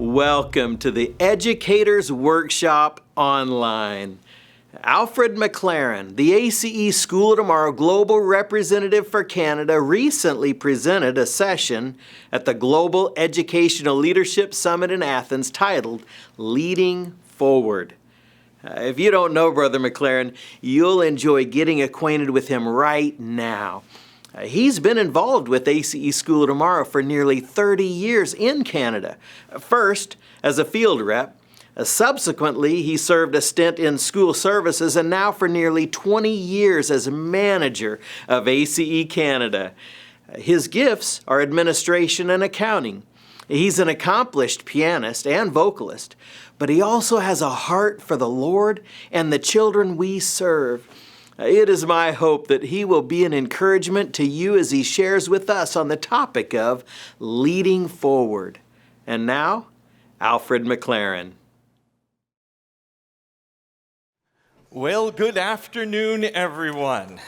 Welcome to the Educators Workshop Online. Alfred MacLaren, the A.C.E. School of Tomorrow Global Representative for Canada, recently presented a session at the Global Educational Leadership Summit in Athens titled Leading Forward. If you don't know Brother MacLaren, you'll enjoy getting acquainted with him right now. He's been involved with A.C.E. School of Tomorrow for nearly 30 years in Canada. First, as a field rep. Subsequently, he served a stint in school services and now for nearly 20 years as manager of A.C.E. Canada. His gifts are administration and accounting. He's an accomplished pianist and vocalist, but he also has a heart for the Lord and the children we serve. It is my hope that he will be an encouragement to you as he shares with us on the topic of leading forward. And now, Alfred MacLaren. Well, good afternoon, everyone.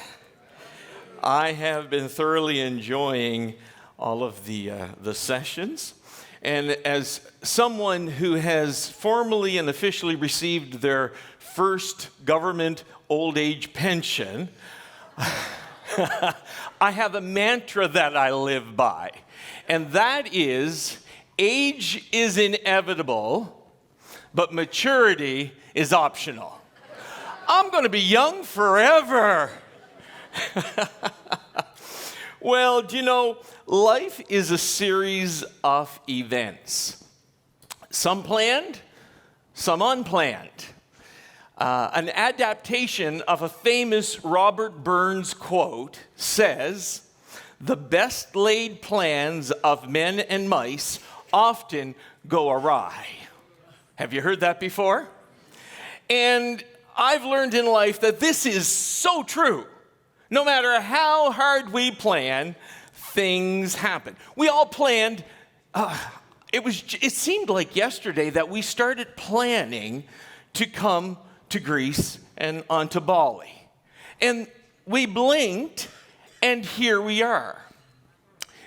I have been thoroughly enjoying all of the sessions. And as someone who has formally and officially received their first government old age pension, I have a mantra that I live by, and that is, age is inevitable, but maturity is optional. I'm going to be young forever. Well, do you know, life is a series of events. Some planned, some unplanned. An adaptation of a famous Robert Burns quote says, "The best laid plans of men and mice often go awry." Have you heard that before? And I've learned in life that this is so true. No matter how hard we plan, things happen. We all planned. It seemed like yesterday that we started planning to come to Greece and onto Bali. And we blinked, and here we are.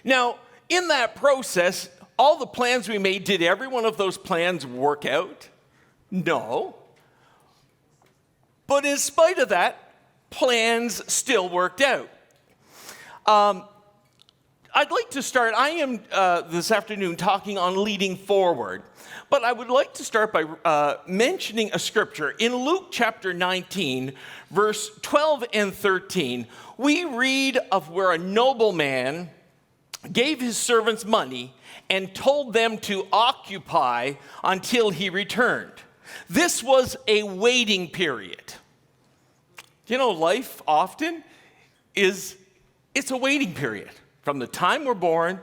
Now, in that process, all the plans we made, did every one of those plans work out? No. But in spite of that, plans still worked out. I'd like to start, I am this afternoon talking on leading forward, but I would like to start by mentioning a scripture. In Luke chapter 19, verse 12 and 13, we read of where a nobleman gave his servants money and told them to occupy until he returned. This was a waiting period. You know, life often it's a waiting period. From the time we're born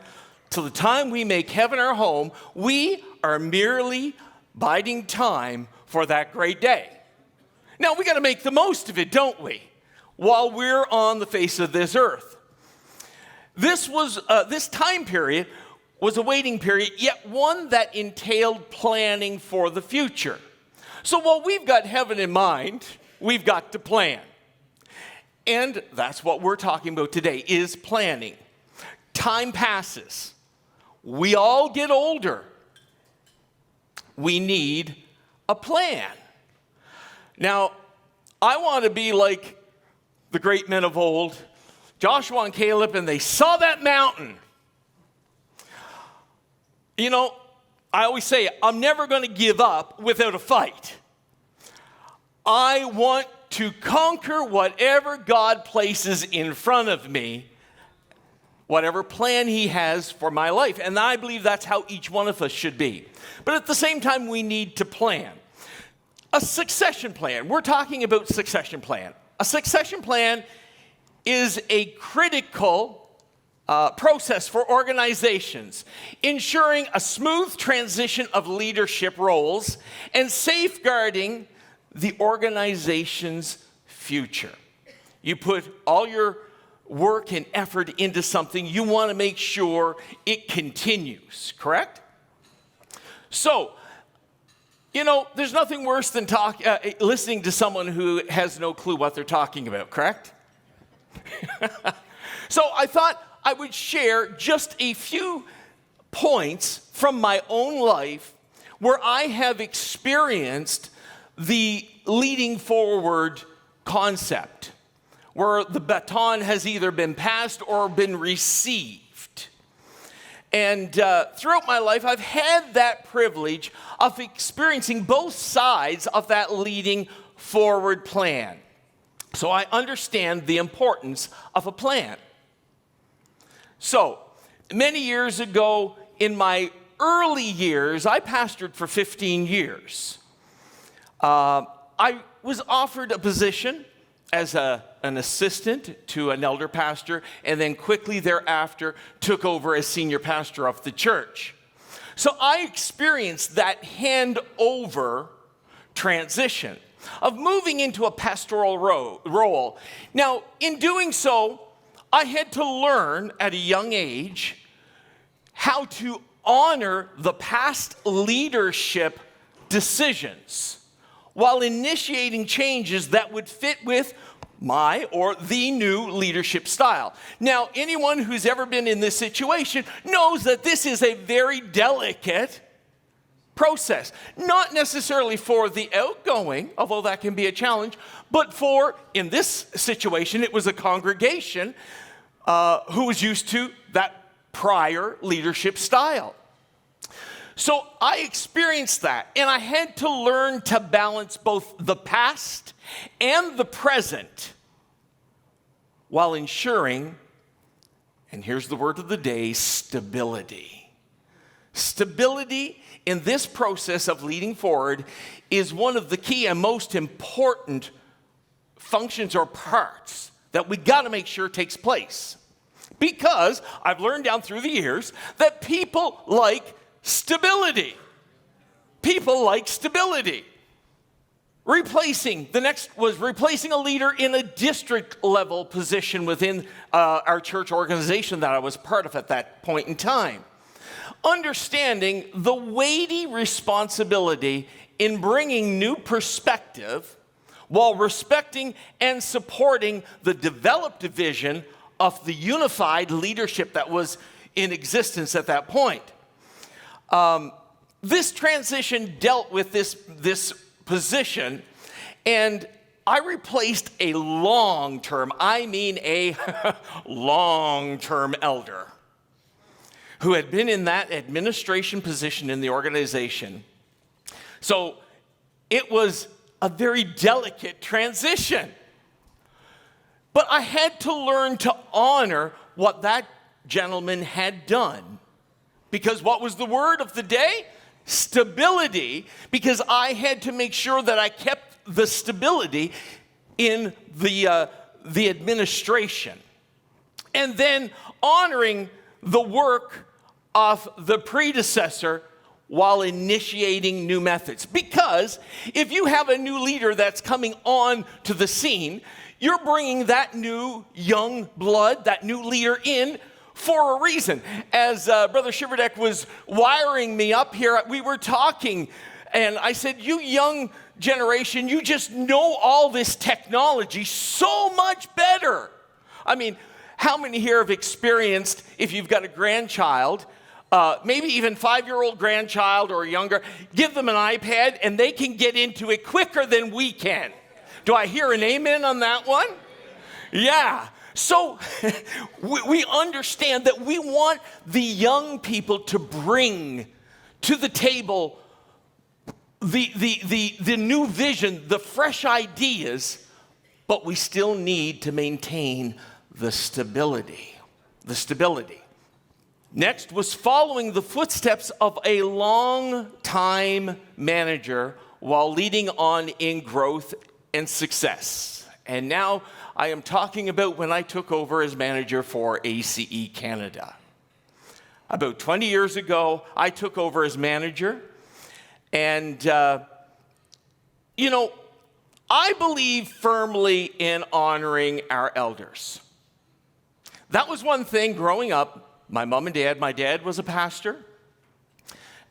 till the time we make heaven our home, we are merely biding time for that great day. Now, we got to make the most of it, don't we? While we're on the face of this earth. This time period was a waiting period, yet one that entailed planning for the future. So while we've got heaven in mind, we've got to plan. And that's what we're talking about today, is planning. Time passes. We all get older. We need a plan. Now, I want to be like the great men of old, Joshua and Caleb, and they saw that mountain. You know, I always say, I'm never going to give up without a fight. I want to conquer whatever God places in front of me, whatever plan he has for my life. And I believe that's how each one of us should be. But at the same time, we need to plan. A succession plan. We're talking about succession plan. A succession plan is a critical process for organizations, ensuring a smooth transition of leadership roles and safeguarding the organization's future. You put all your work and effort into something, you want to make sure it continues, correct? So, you know, there's nothing worse than listening to someone who has no clue what they're talking about, correct? So I thought I would share just a few points from my own life where I have experienced the leading forward concept, where the baton has either been passed or been received. And throughout my life, I've had that privilege of experiencing both sides of that leading forward plan. So I understand the importance of a plan. So, many years ago, in my early years, I pastored for 15 years. I was offered a position as an assistant to an elder pastor, and then quickly thereafter took over as senior pastor of the church. So I experienced that handover transition of moving into a pastoral role. Now, in doing so, I had to learn at a young age how to honor the past leadership decisions while initiating changes that would fit with my or the new leadership style. Now, anyone who's ever been in this situation knows that this is a very delicate process. Not necessarily for the outgoing, although that can be a challenge, but for, in this situation, it was a congregation who was used to that prior leadership style. So I experienced that, and I had to learn to balance both the past and the present while ensuring, and here's the word of the day, stability. Stability in this process of leading forward is one of the key and most important functions or parts that we got to make sure takes place. Because I've learned down through the years that people like stability. People like stability. The next was replacing a leader in a district level position within our church organization that I was part of at that point in time. Understanding the weighty responsibility in bringing new perspective while respecting and supporting the developed vision of the unified leadership that was in existence at that point. This transition dealt with this position, and I replaced a long-term elder who had been in that administration position in the organization. So it was a very delicate transition. But I had to learn to honor what that gentleman had done. Because what was the word of the day? Stability. Because I had to make sure that I kept the stability in the administration. And then honoring the work of the predecessor while initiating new methods. Because if you have a new leader that's coming on to the scene, you're bringing that new young blood, that new leader in for a reason. As Brother Shiverdeck was wiring me up here, we were talking, and I said, you young generation, you just know all this technology so much better. I mean, how many here have experienced, if you've got a grandchild, maybe even 5-year-old grandchild or younger, give them an iPad and they can get into it quicker than we can. Do I hear an amen on that one? Yeah. So we understand that we want the young people to bring to the table the new vision, the fresh ideas, but we still need to maintain the stability. The stability. Next was following the footsteps of a long-time manager while leading on in growth and success. And now I am talking about when I took over as manager for A.C.E. Canada. About 20 years ago, I took over as manager. And, I believe firmly in honoring our elders. That was one thing growing up. My mom and dad, my dad was a pastor.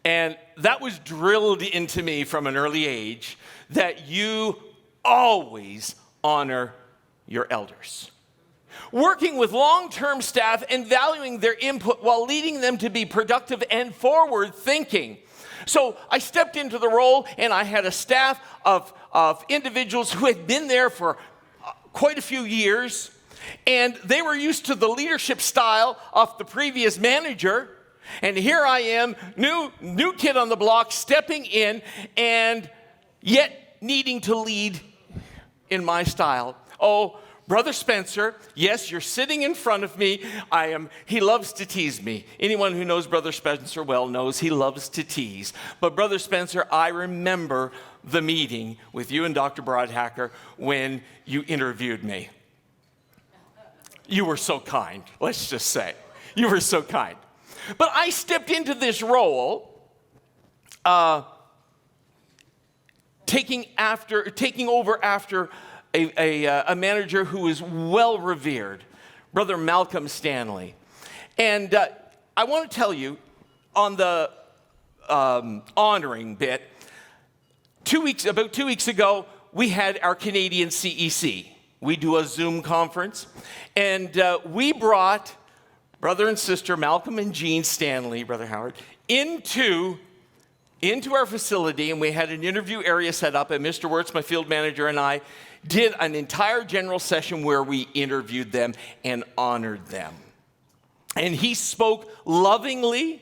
And that was drilled into me from an early age that you always honor your elders. Working with long-term staff and valuing their input while leading them to be productive and forward-thinking. So I stepped into the role, and I had a staff of individuals who had been there for quite a few years, and they were used to the leadership style of the previous manager. And here I am, new kid on the block, stepping in, and yet needing to lead in my style. Oh, Brother Spencer, yes, you're sitting in front of me. He loves to tease me. Anyone who knows Brother Spencer well knows he loves to tease. But Brother Spencer, I remember the meeting with you and Dr. Broadhacker when you interviewed me. You were so kind, let's just say. You were so kind. But I stepped into this role taking over after a manager who is well revered, Brother Malcolm Stanley. And I want to tell you, on the honoring bit, about 2 weeks ago, we had our Canadian CEC. We do a Zoom conference, and we brought brother and sister Malcolm and Jean Stanley, Brother Howard, into our facility, and we had an interview area set up, and Mr. Wirtz, my field manager, and I did an entire general session where we interviewed them and honored them. And he spoke lovingly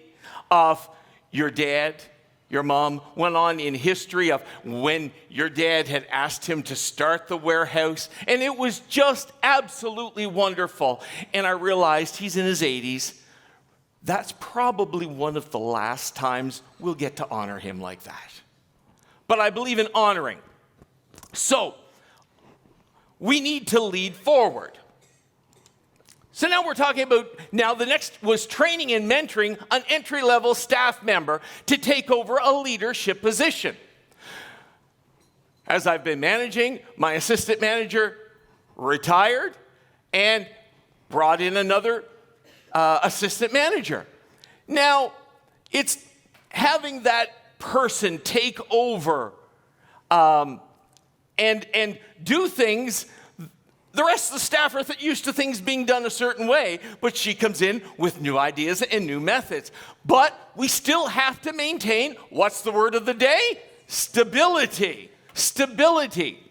of your dad. Your mom went on in history of when your dad had asked him to start the warehouse, and it was just absolutely wonderful. And I realized he's in his 80s. That's probably one of the last times we'll get to honor him like that. But I believe in honoring. So, we need to lead forward. So now we're talking about, the next was training and mentoring an entry-level staff member to take over a leadership position. As I've been managing, my assistant manager retired and brought in another assistant manager. Now, it's having that person take over and do things. The rest of the staff are used to things being done a certain way, but she comes in with new ideas and new methods. But we still have to maintain, what's the word of the day? Stability. Stability.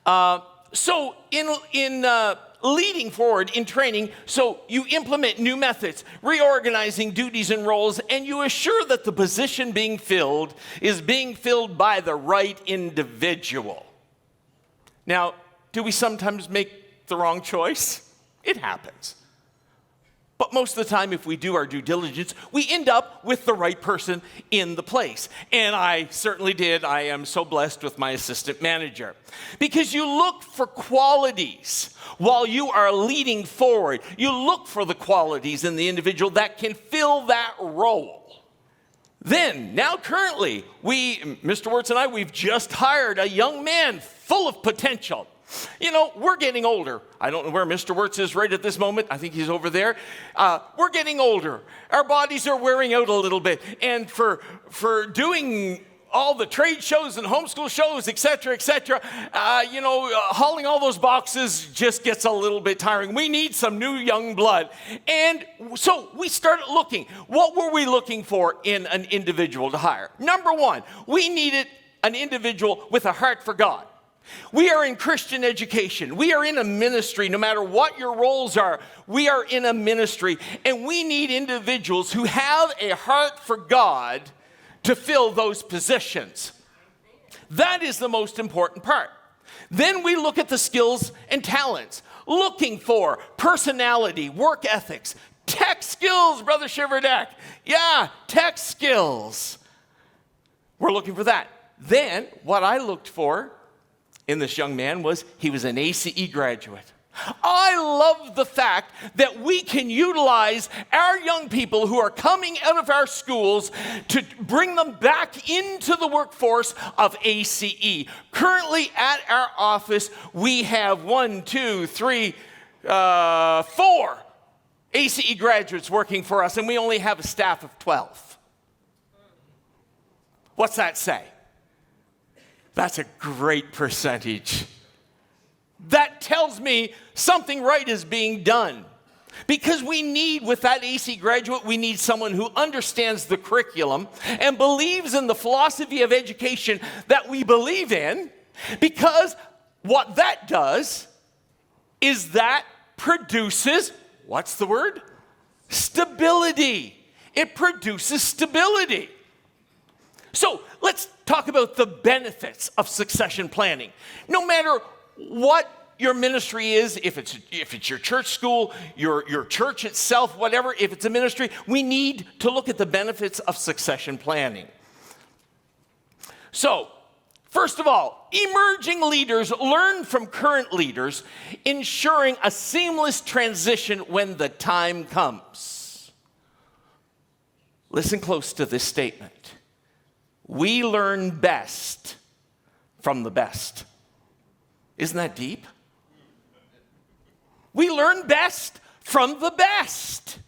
So in leading forward in training, so you implement new methods, reorganizing duties and roles, and you assure that the position being filled is being filled by the right individual. Now, do we sometimes make the wrong choice? It happens. But most of the time, if we do our due diligence, we end up with the right person in the place. And I certainly did. I am so blessed with my assistant manager. Because you look for qualities while you are leading forward. You look for the qualities in the individual that can fill that role. Then, now currently, Mr. Wirtz and I, we've just hired a young man full of potential. You know, we're getting older. I don't know where Mr. Wirtz is right at this moment. I think he's over there. We're getting older. Our bodies are wearing out a little bit. And for doing all the trade shows and homeschool shows, et cetera, hauling all those boxes just gets a little bit tiring. We need some new young blood. And so we started looking. What were we looking for in an individual to hire? Number one, we needed an individual with a heart for God. We are in Christian education. We are in a ministry. No matter what your roles are, we are in a ministry. And we need individuals who have a heart for God to fill those positions. That is the most important part. Then we look at the skills and talents, looking for personality, work ethics, tech skills, Brother Shiverdeck. Yeah, tech skills. We're looking for that. Then what I looked for in this young man was he was an A.C.E. graduate. I love the fact that we can utilize our young people who are coming out of our schools to bring them back into the workforce of A.C.E. Currently at our office, we have 4 A.C.E. graduates working for us, and we only have a staff of 12. What's that say? That's a great percentage. That tells me something right is being done. Because we need, with that A.C.E. graduate, we need someone who understands the curriculum and believes in the philosophy of education that we believe in, because what that does is that produces, what's the word? Stability. It produces stability. So let's talk about the benefits of succession planning. No matter what your ministry is, if it's your church school, your church itself, whatever, if it's a ministry, we need to look at the benefits of succession planning. So, first of all, emerging leaders learn from current leaders, ensuring a seamless transition when the time comes. Listen close to this statement. We learn best from the best. Isn't that deep? We learn best from the best.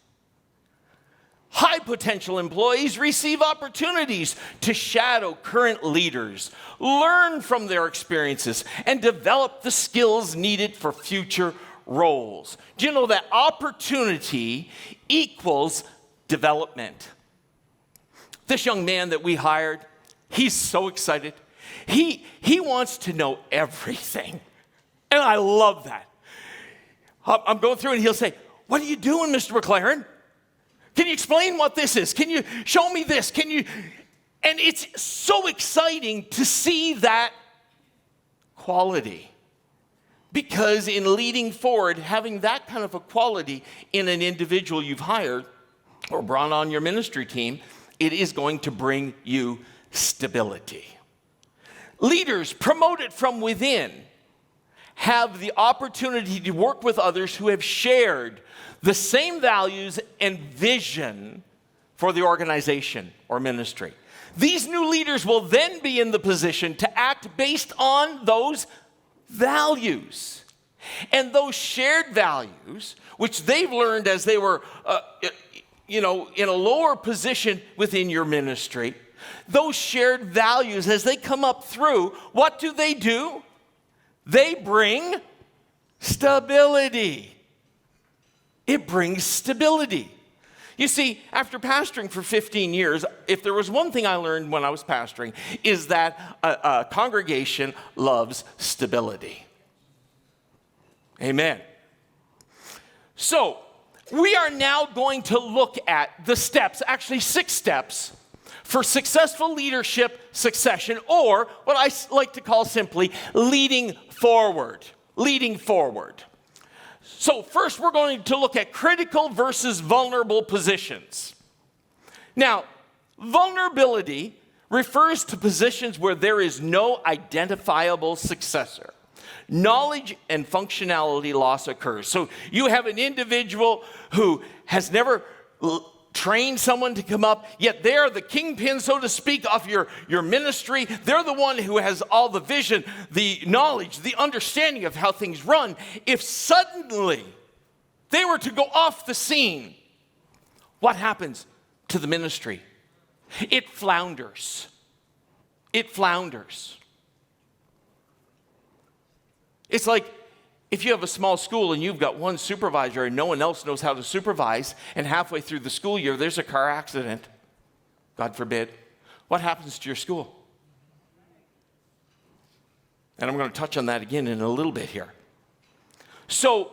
High potential employees receive opportunities to shadow current leaders, learn from their experiences, and develop the skills needed for future roles. Do you know that opportunity equals development? This young man that we hired, he's so excited. He wants to know everything. And I love that. I'm going through and he'll say, "What are you doing, Mr. MacLaren? Can you explain what this is? Can you show me this? Can you?" And it's so exciting to see that quality. Because in leading forward, having that kind of a quality in an individual you've hired or brought on your ministry team, it is going to bring you stability. Leaders promoted from within have the opportunity to work with others who have shared the same values and vision for the organization or ministry. These new leaders will then be in the position to act based on those values. And those shared values, which they've learned as they were in a lower position within your ministry, those shared values, as they come up through, what do? They bring stability. It brings stability. You see, after pastoring for 15 years, if there was one thing I learned when I was pastoring, is that a congregation loves stability. Amen. So, we are now going to look at the steps, actually 6 steps, for successful leadership succession, or what I like to call simply leading forward. Leading forward. So first we're going to look at critical versus vulnerable positions. Now, vulnerability refers to positions where there is no identifiable successor. Knowledge and functionality loss occurs. So you have an individual who has never train someone to come up, yet they're the kingpin, so to speak, of your ministry. They're the one who has all the vision, the knowledge, the understanding of how things run. If suddenly they were to go off the scene, what happens to the ministry? It flounders. It flounders. It's like if you have a small school and you've got one supervisor and no one else knows how to supervise, and halfway through the school year there's a car accident, God forbid, what happens to your school? And I'm going to touch on that again in a little bit here. So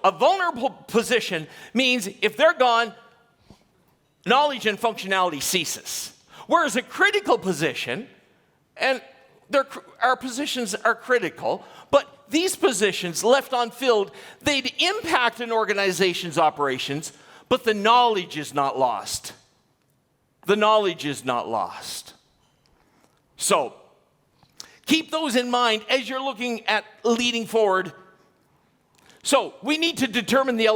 a vulnerable position means if they're gone, knowledge and functionality ceases. Whereas a critical position, and our positions are critical, but these positions left unfilled, they'd impact an organization's operations, but the knowledge is not lost. The knowledge is not lost. So, keep those in mind as you're looking at leading forward. So, we need to determine the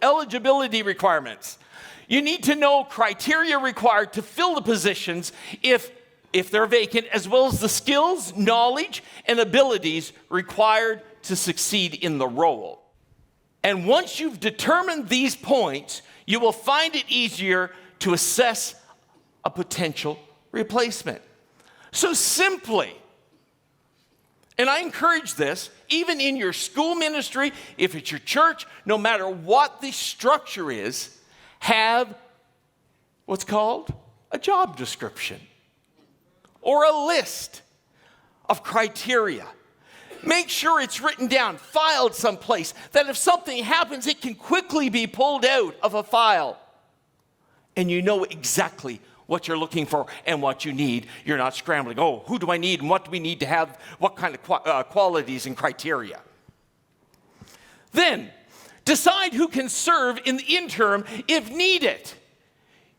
eligibility requirements. You need to know criteria required to fill the positions if they're vacant, as well as the skills, knowledge, and abilities required to succeed in the role. And once you've determined these points, you will find it easier to assess a potential replacement. So simply, And I encourage this, even in your school ministry, if it's your church, no matter what the structure is, have what's called a job description or a list of criteria. Make sure it's written down, filed someplace, that if something happens, it can quickly be pulled out of a file. And you know exactly what you're looking for and what you need. You're not scrambling, oh, who do I need and what do we need to have, what kind of qualities and criteria. Then, decide who can serve in the interim if needed.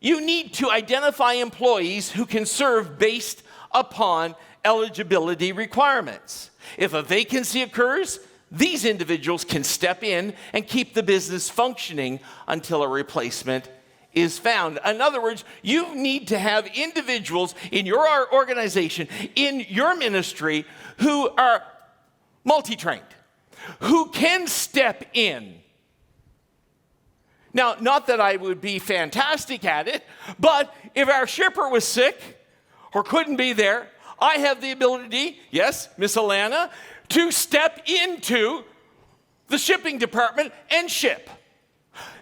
You need to identify employees who can serve based upon eligibility requirements. If a vacancy occurs, these individuals can step in and keep the business functioning until a replacement is found. In other words, you need to have individuals in your organization, in your ministry, who are multi-trained, who can step in. Now, not that I would be fantastic at it, but if our shipper was sick or couldn't be there, I have the ability, yes, Miss Alana, to step into the shipping department and ship.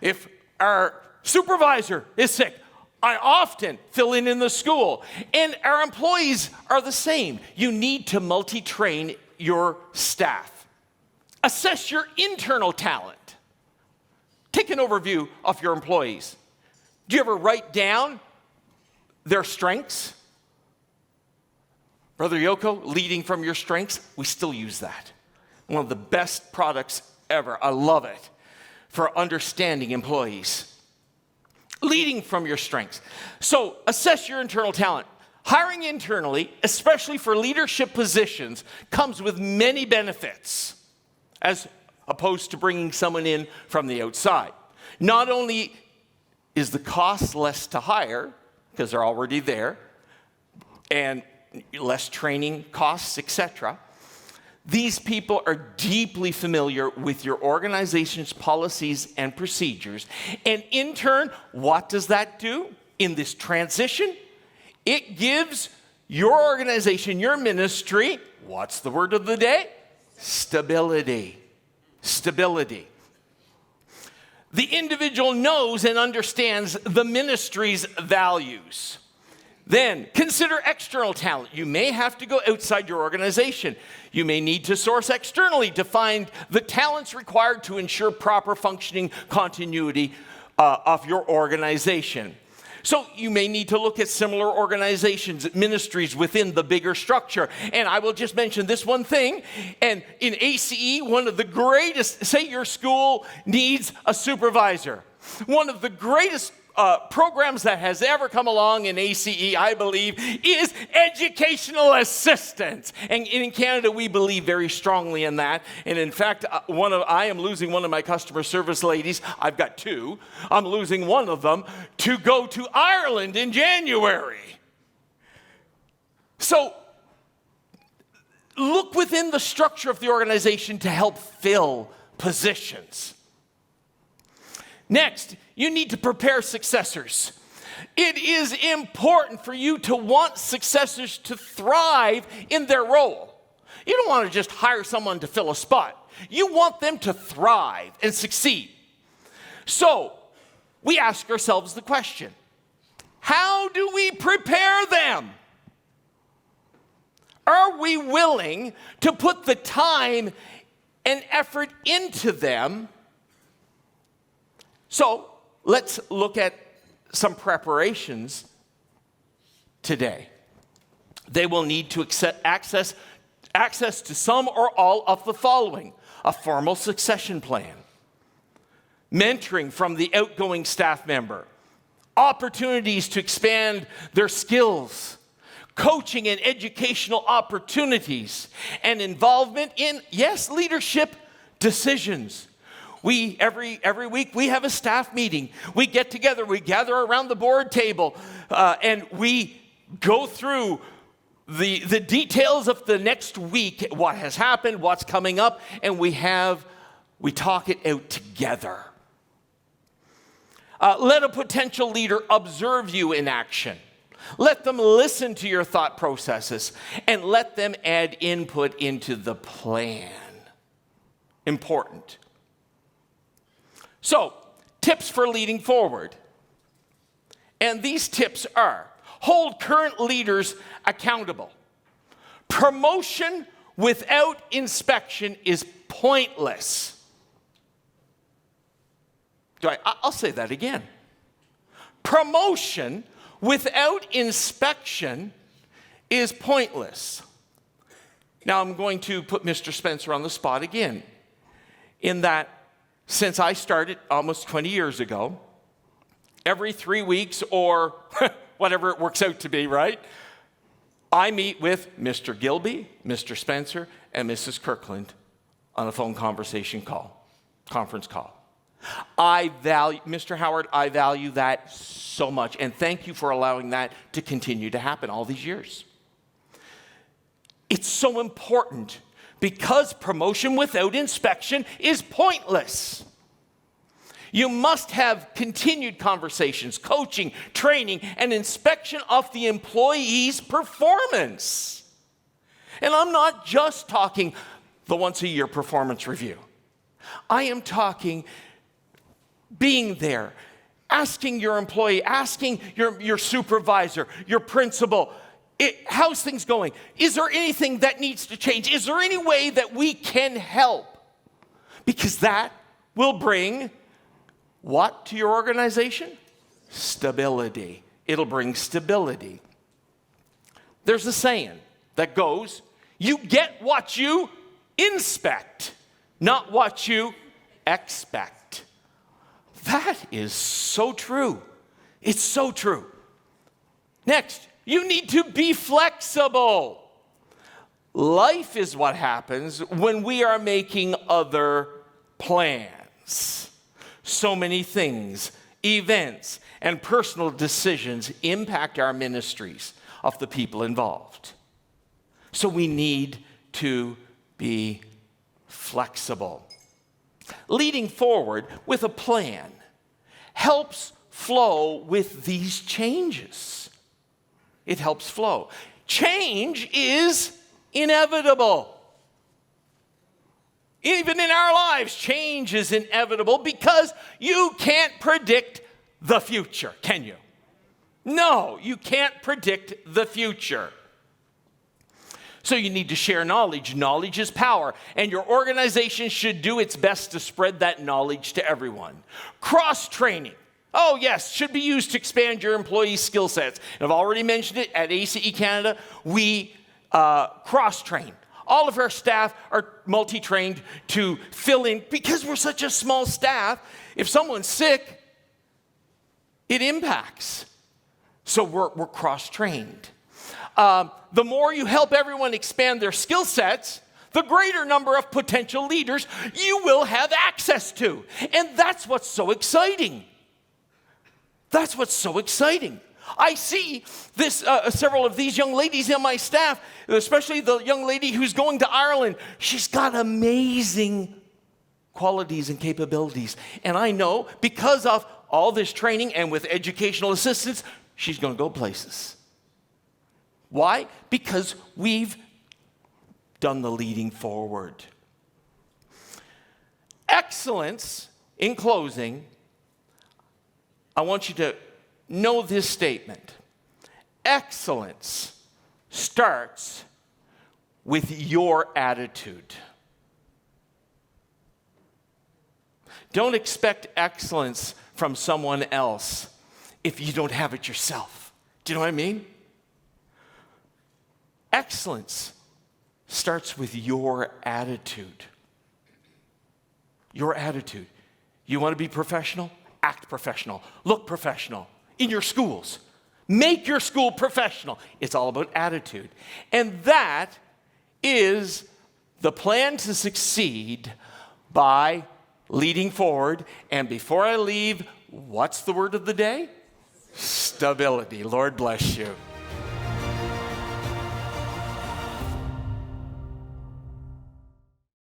If our supervisor is sick, I often fill in the school. And our employees are the same. You need to multi-train your staff. Assess your internal talent. Take an overview of your employees. Do you ever write down their strengths? Brother Yoko, leading from your strengths, we still use that. One of the best products ever. I love it for understanding employees. Leading from your strengths. So assess your internal talent. Hiring internally, especially for leadership positions, comes with many benefits as opposed to bringing someone in from the outside. Not only is the cost less to hire, because they're already there, and less training costs, etc., these people are deeply familiar with your organization's policies and procedures. And in turn, what does that do in this transition? It gives your organization, your ministry, what's the word of the day? Stability. Stability. The individual knows and understands the ministry's values. Then, consider external talent. You may have to go outside your organization. You may need to source externally to find the talents required to ensure proper functioning continuity of your organization. So you may need to look at similar organizations, ministries within the bigger structure. And I will just mention this one thing. And in A.C.E., one of the greatest, say your school needs a supervisor. One of the greatest programs that has ever come along in A.C.E., I believe, is educational assistance. And in Canada, we believe very strongly in that. And in fact, I am losing one of my customer service ladies. I've got two. I'm losing one of them to go to Ireland in January. So look within the structure of the organization to help fill positions. Next, you need to prepare successors. It is important for you to want successors to thrive in their role. You don't want to just hire someone to fill a spot. You want them to thrive and succeed. So, we ask ourselves the question, how do we prepare them? Are we willing to put the time and effort into them? So, let's look at some preparations today. They will need to access to some or all of the following: a formal succession plan, mentoring from the outgoing staff member, opportunities to expand their skills, coaching and educational opportunities, and involvement in, yes, leadership decisions. Every week we have a staff meeting. We get together, we gather around the board table, and we go through the details of the next week, what has happened, what's coming up, and we talk it out together. Let a potential leader observe you in action. Let them listen to your thought processes and let them add input into the plan. Important. So, tips for leading forward. And these tips are: hold current leaders accountable. Promotion without inspection is pointless. I'll say that again. Promotion without inspection is pointless. Now I'm going to put Mr. Spencer on the spot again, in that since I started almost 20 years ago, every 3 weeks or whatever it works out to be, right? I meet with Mr. Gilby, Mr. Spencer, and Mrs. Kirkland on a phone conversation call, conference call. Mr. Howard, I value that so much, and thank you for allowing that to continue to happen all these years. It's so important because promotion without inspection is pointless. You must have continued conversations, coaching, training, and inspection of the employee's performance. And I'm not just talking the once-a-year performance review. I am talking being there, asking your employee, asking your supervisor, your principal, how's things going? Is there anything that needs to change? Is there any way that we can help? Because that will bring what to your organization? Stability. It'll bring stability. There's a saying that goes, you get what you inspect, not what you expect. That is so true. It's so true. Next, you need to be flexible. Life is what happens when we are making other plans. So many things, events, and personal decisions impact our ministries of the people involved. So we need to be flexible. Leading forward with a plan helps flow with these changes. It helps flow. Change is inevitable. Even in our lives, change is inevitable because you can't predict the future, can you? No, you can't predict the future. So you need to share knowledge. Knowledge is power, and your organization should do its best to spread that knowledge to everyone. Cross-training. Oh, yes, should be used to expand your employees' skill sets. And I've already mentioned it at A.C.E. Canada. We cross-train. All of our staff are multi-trained to fill in. Because we're such a small staff, if someone's sick, it impacts. So we're cross-trained. The more you help everyone expand their skill sets, the greater number of potential leaders you will have access to. And that's what's so exciting. That's what's so exciting. I see this several of these young ladies in my staff, especially the young lady who's going to Ireland. She's got amazing qualities and capabilities. And I know because of all this training and with educational assistance, she's going to go places. Why? Because we've done the leading forward. Excellence, in closing, I want you to know this statement. Excellence starts with your attitude. Don't expect excellence from someone else if you don't have it yourself. Do you know what I mean? Excellence starts with your attitude. Your attitude. You want to be professional? Act professional. Look professional. In your schools. Make your school professional. It's all about attitude. And that is the plan to succeed by leading forward. And before I leave, what's the word of the day? Stability. Lord bless you.